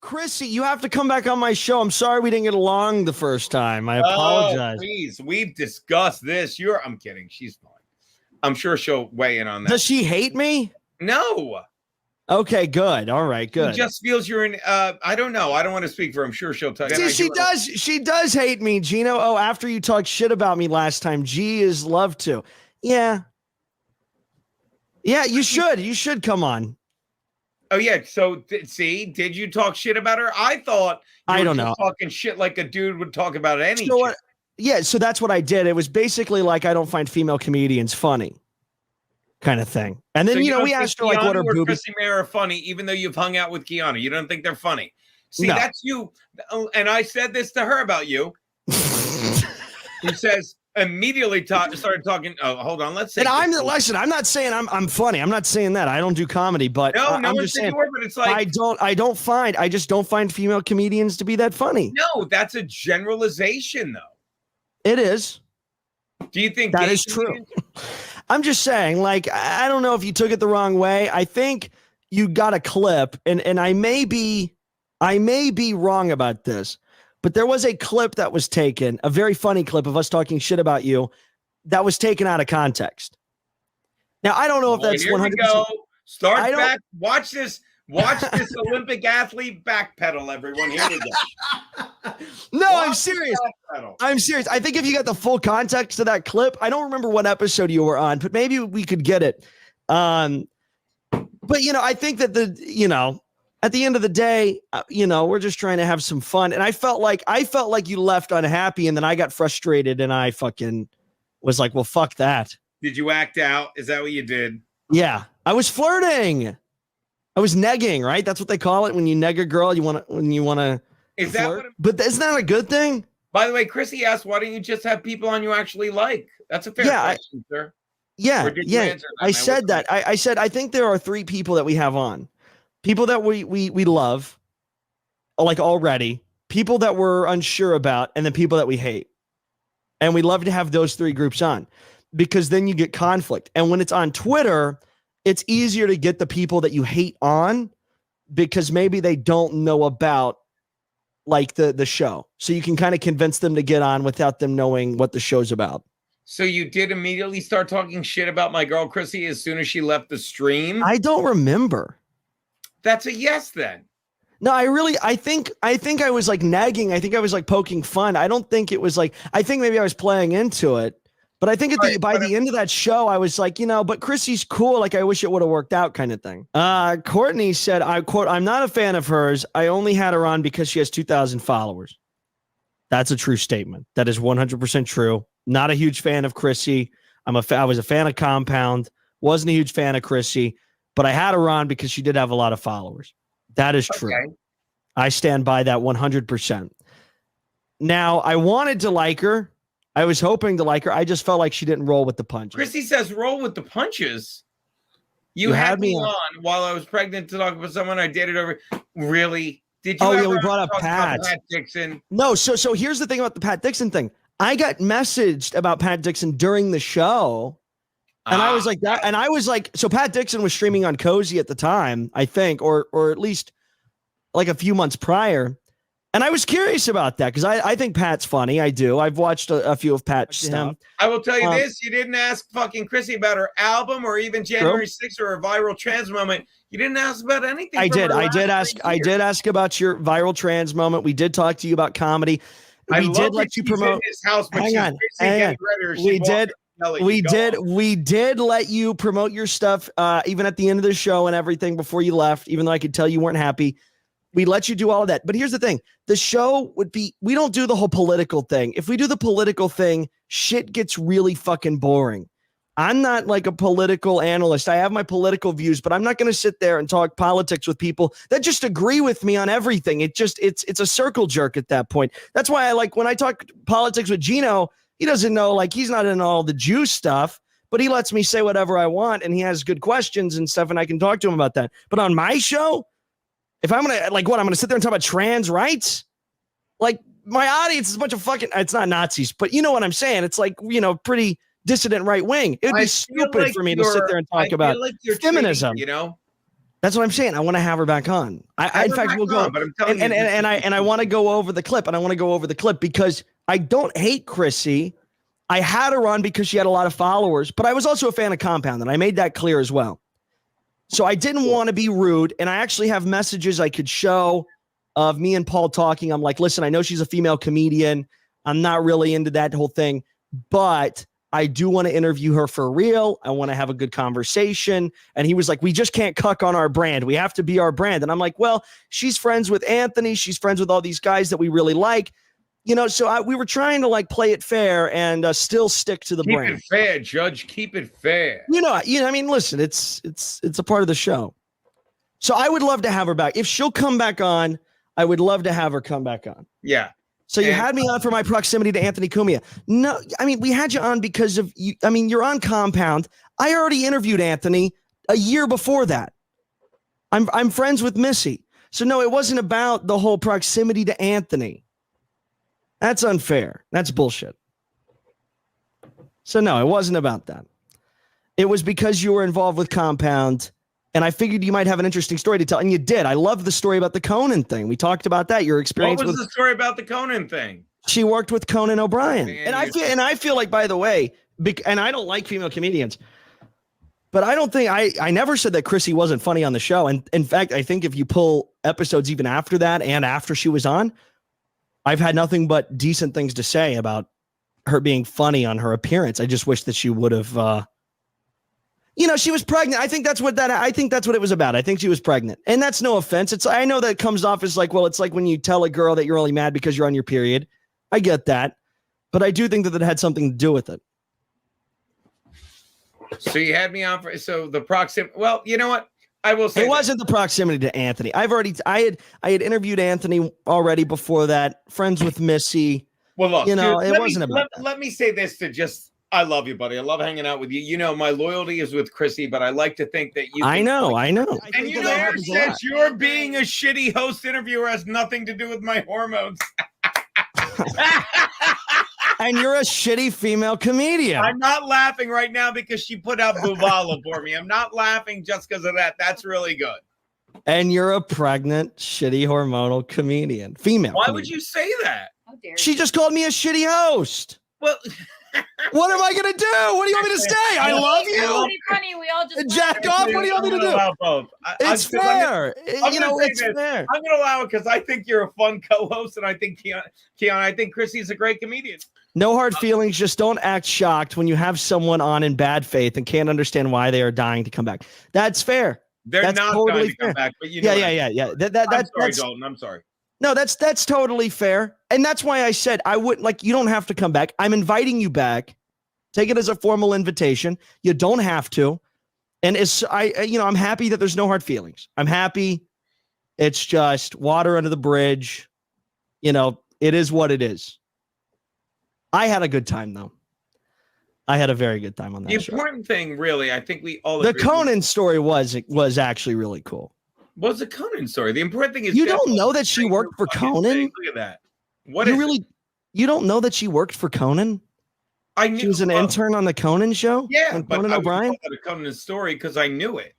Chrissie, you have to come back on my show. I'm sorry we didn't get along the first time. I apologize. Oh, please, we've discussed this. I'm kidding. She's fine. I'm sure she'll weigh in on that. Does she hate me? No. Okay, good. All right, good. She just feels you're in. I don't know. I don't want to speak for her. I'm sure she'll tell you. See, she does. She does hate me, Gino. Oh, after you talked shit about me last time, G is love to. Yeah. Yeah, you should. You should come on. Oh yeah. So did you talk shit about her? I thought I don't know. Talking shit like a dude would talk about any. So what, yeah. So that's what I did. It was basically like I don't find female comedians funny, kind of thing. And then so we asked her like, what are boobies? Chrissie Mayr are funny, even though you've hung out with Keanu. You don't think they're funny? See, no. That's you. And I said this to her about you. Who says? Immediately started talking. Oh, hold on. Let's say. And listen. I'm not saying I'm funny. I'm not saying that. I don't do comedy, but no I'm one just said saying. You were, but it's like I just don't find female comedians to be that funny. No, that's a generalization, though. It is. Do you think that is true? I'm just saying. Like, I don't know if you took it the wrong way. I think you got a clip, and I may be wrong about this. But there was a clip that was taken, a very funny clip of us talking shit about you that was taken out of context. Now, I don't know if that's 100%. Go. Start back. Watch this Olympic athlete backpedal, everyone. Here we go. No, I'm serious. I'm serious. I think if you got the full context of that clip, I don't remember what episode you were on, but maybe we could get it. But, I think that at the end of the day, we're just trying to have some fun. And I felt like you left unhappy, and then I got frustrated, and I fucking was like, well, fuck that. Did you act out? Is that what you did? Yeah. I was flirting. I was negging, right? That's what they call it when you neg a girl. Is that flirt? But isn't that a good thing? By the way, Chrissie asked, why don't you just have people on you actually like? That's a fair question, sir. Yeah. I said that. I said, I think there are 3 people that we have on. People that we love, like already, people that we're unsure about, and then people that we hate. And we love to have those 3 groups on because then you get conflict. And when it's on Twitter, it's easier to get the people that you hate on because maybe they don't know about like the show. So you can kind of convince them to get on without them knowing what the show's about. So you did immediately start talking shit about my girl Chrissie as soon as she left the stream? I don't remember. That's a yes then. No, I think I was like nagging. I think I was like poking fun. I don't think it was like, I think maybe I was playing into it, but I think by the end of that show, I was like, but Chrissie's cool. Like, I wish it would have worked out kind of thing. Courtney said, I quote, I'm not a fan of hers. I only had her on because she has 2,000 followers. That's a true statement. That is 100% true. Not a huge fan of Chrissie. I was a fan of Compound. Wasn't a huge fan of Chrissie. But I had her on because she did have a lot of followers. That is true. Okay. I stand by that 100%. Now, I wanted to like her. I was hoping to like her. I just felt like she didn't roll with the punches. Chrissie says roll with the punches. You had me on while I was pregnant to talk about someone I dated over. Really? Did you? Oh, yeah, we brought up Pat Dixon. No, so here's the thing about the Pat Dixon thing. I got messaged about Pat Dixon during the show. And I was like that. And I was like, so Pat Dixon was streaming on Cozy at the time, I think, or at least like a few months prior. And I was curious about that because I think Pat's funny. I do. I've watched a few of Pat's stuff. I will tell you this. You didn't ask fucking Chrissie about her album or even January 6th or a viral trans moment. You didn't ask about anything. I did ask about your viral trans moment. We did talk to you about comedy. We did let you promote his house, but hang on. We did let you promote your stuff even at the end of the show and everything before you left, even though I could tell you weren't happy. We let you do all of that. But here's the thing. The show we don't do the whole political thing. If we do the political thing, shit gets really fucking boring. I'm not like a political analyst. I have my political views, but I'm not going to sit there and talk politics with people that just agree with me on everything. It's a circle jerk at that point. That's why I like when I talk politics with Gino, he doesn't know, like, he's not in all the Jew stuff, but he lets me say whatever I want, and he has good questions and stuff, and I can talk to him about that. But on my show, if I'm going to, I'm going to sit there and talk about trans rights? Like, my audience is a bunch of fucking, it's not Nazis, but you know what I'm saying? It's like, pretty dissident right wing. It would be stupid for me to sit there and talk about feminism. That's what I'm saying. I want to have her back on. In fact, we'll go. But I'm telling and I want to go over the clip, and I want to go over the clip because I don't hate Chrissie. I had her on because she had a lot of followers, but I was also a fan of Compound, and I made that clear as well. So I didn't want to be rude, and I actually have messages I could show of me and Paul talking. I'm like, listen, I know she's a female comedian. I'm not really into that whole thing, but I do want to interview her for real. I want to have a good conversation. And he was like, we just can't cuck on our brand. We have to be our brand. And I'm like, well, she's friends with Anthony. She's friends with all these guys that we really like. So we were trying to like play it fair and still stick to the brand. Keep it fair, Judge. Keep it fair. I mean, listen, it's a part of the show. So I would love to have her back. If she'll come back on, I would love to have her come back on. Yeah. So you had me on for my proximity to Anthony Cumia. No, I mean, we had you on because of you. I mean, you're on Compound. I already interviewed Anthony a year before that. I'm friends with Missy. So no, it wasn't about the whole proximity to Anthony. That's unfair. That's bullshit. So no, it wasn't about that. It was because you were involved with Compound, and I figured you might have an interesting story to tell, and you did. I love the story about the Conan thing. We talked about that. Your experience. What was the story about the Conan thing? She worked with Conan O'Brien, Man, and I feel like, by the way, and I don't like female comedians, but I don't think I never said that Chrissie wasn't funny on the show. And in fact, I think if you pull episodes even after that and after she was on, I've had nothing but decent things to say about her being funny on her appearance. I just wish that she would have. She was pregnant. I think that's what it was about. I think she was pregnant. And that's no offense. I know that comes off as like, well, it's like when you tell a girl that you're only mad because you're on your period. I get that. But I do think that it had something to do with it. So you had me on the proximity. Well, you know what? I will say it wasn't the proximity to Anthony. I had interviewed Anthony already before that. Friends with Missy. Well, look, dude, it wasn't about that. Let me say this to just. I love you, buddy. I love hanging out with you. You know, my loyalty is with Chrissie, but I like to think that you. I know. And who says you're being a shitty host interviewer has nothing to do with my hormones. And you're a shitty female comedian. I'm not laughing right now because she put out Buvala for me. I'm not laughing just because of that. That's really good. And you're a pregnant, shitty hormonal comedian. Female. Why comedian. would you say that? How dare you? She just called me a shitty host. Well, what am I going to do? What do you want me to say? I love you. Pretty funny. We all just Jack off. What do you want me to do? Both. It's fair. It's fair. I'm going to allow it because I think you're a fun co-host, and I think Keon, I think Chrissie's a great comedian. No hard feelings. Just don't act shocked when you have someone on in bad faith and can't understand why they are dying to come back. That's fair. That's not totally dying to come back, but you know. Yeah. I'm sorry, Dalton. I'm sorry. No, that's totally fair. And that's why I said I wouldn't you don't have to come back. I'm inviting you back. Take it as a formal invitation. You don't have to. And I'm happy that there's no hard feelings. I'm happy. It's just water under the bridge. It is what it is. I had a good time though. I had a very good time on that show. The important thing, really, I think we all the Conan story was actually really cool. What's the Conan story? The important thing is you don't know that she worked for Conan. Look at that. You don't know that she worked for Conan? I knew she was an intern on the Conan show. Yeah, Conan O'Brien. A Conan story because I knew it.